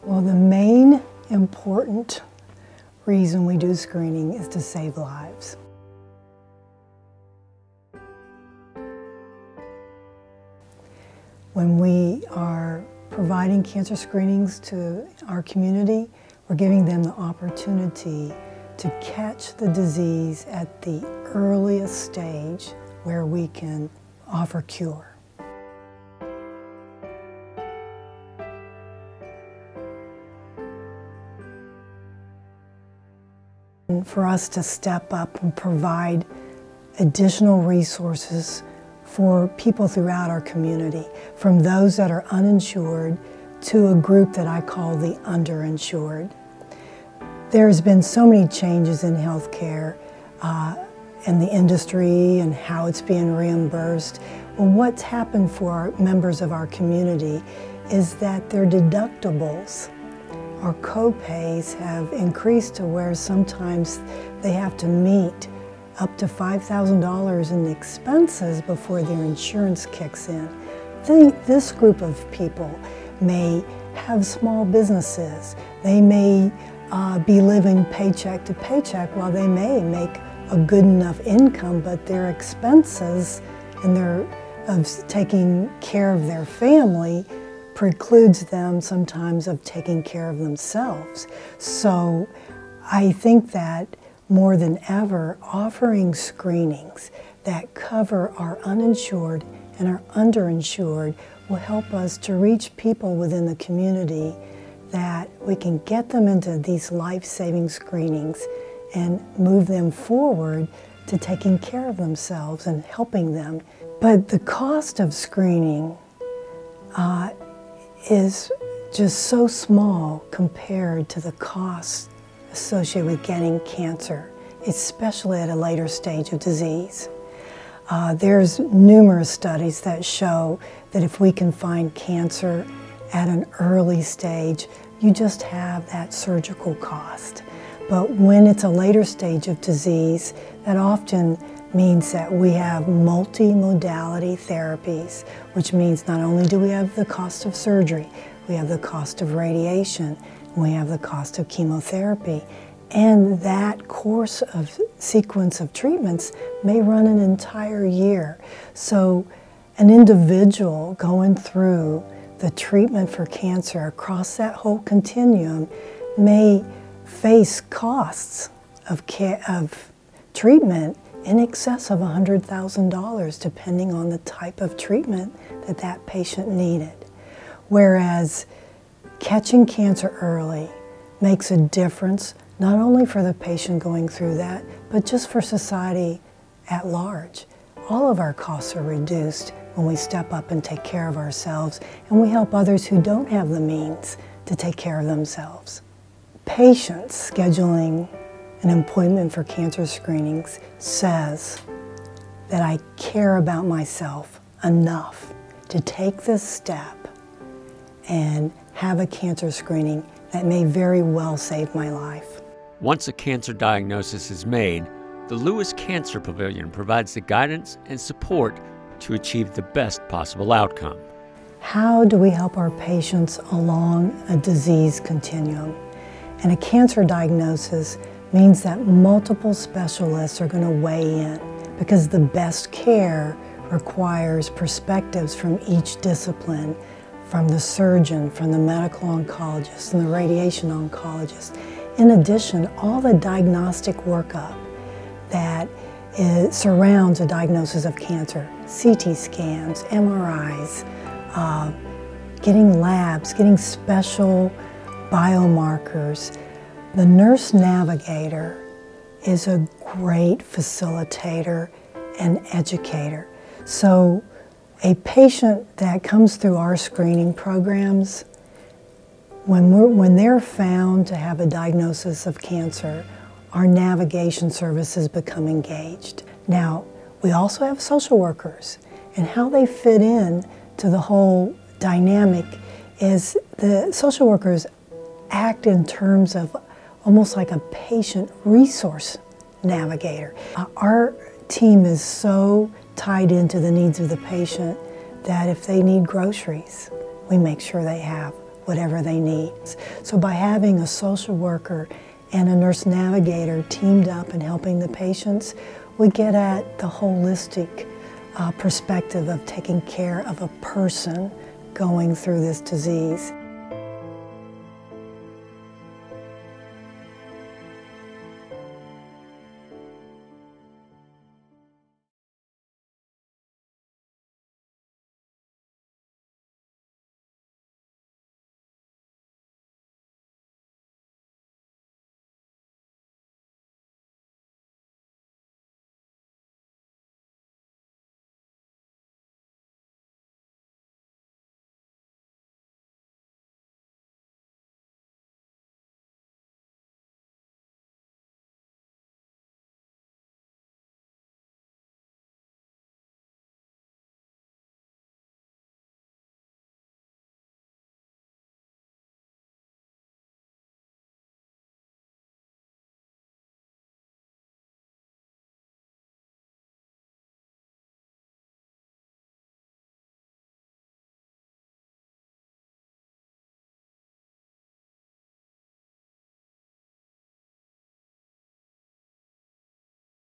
Well, the main important reason we do screening is to save lives. When we are providing cancer screenings to our community, we're giving them the opportunity to catch the disease at the earliest stage where we can offer cure. And for us to step up and provide additional resources for people throughout our community, from those that are uninsured to a group that I call the underinsured. There's been so many changes in healthcare and the industry and how it's being reimbursed. Well, what's happened for our members of our community is that their deductibles, our co-pays, have increased to where sometimes they have to meet up to $5,000 in expenses before their insurance kicks in. This group of people may have small businesses. They may be living paycheck to paycheck while they may make a good enough income, but their expenses and of taking care of their family precludes them sometimes of taking care of themselves. So I think that more than ever, offering screenings that cover our uninsured and our underinsured will help us to reach people within the community, that we can get them into these life-saving screenings and move them forward to taking care of themselves and helping them. But the cost of screening is just so small compared to the costs associated with getting cancer, especially at a later stage of disease. There's numerous studies that show that if we can find cancer at an early stage, you just have that surgical cost. But when it's a later stage of disease, that often means that we have multi-modality therapies, which means not only do we have the cost of surgery, we have the cost of radiation, and we have the cost of chemotherapy. And that course of sequence of treatments may run an entire year. So an individual going through the treatment for cancer across that whole continuum may face costs of treatment in excess of $100,000, depending on the type of treatment that that patient needed. Whereas catching cancer early makes a difference not only for the patient going through that, but just for society at large. All of our costs are reduced when we step up and take care of ourselves, and we help others who don't have the means to take care of themselves. Patients scheduling an appointment for cancer screenings says that I care about myself enough to take this step and have a cancer screening that may very well save my life. Once a cancer diagnosis is made, the Lewis Cancer Pavilion provides the guidance and support to achieve the best possible outcome. How do we help our patients along a disease continuum? And a cancer diagnosis means that multiple specialists are going to weigh in, because the best care requires perspectives from each discipline, from the surgeon, from the medical oncologist, and the radiation oncologist. In addition, all the diagnostic workup that surrounds a diagnosis of cancer, CT scans, MRIs, getting labs, getting special biomarkers. The nurse navigator is a great facilitator and educator. So a patient that comes through our screening programs, when they're found to have a diagnosis of cancer, our navigation services become engaged. Now, we also have social workers, and how they fit in to the whole dynamic is the social workers act in terms of almost like a patient resource navigator. Our team is so tied into the needs of the patient that if they need groceries, we make sure they have whatever they need. So by having a social worker and a nurse navigator teamed up and helping the patients, we get at the holistic perspective of taking care of a person going through this disease.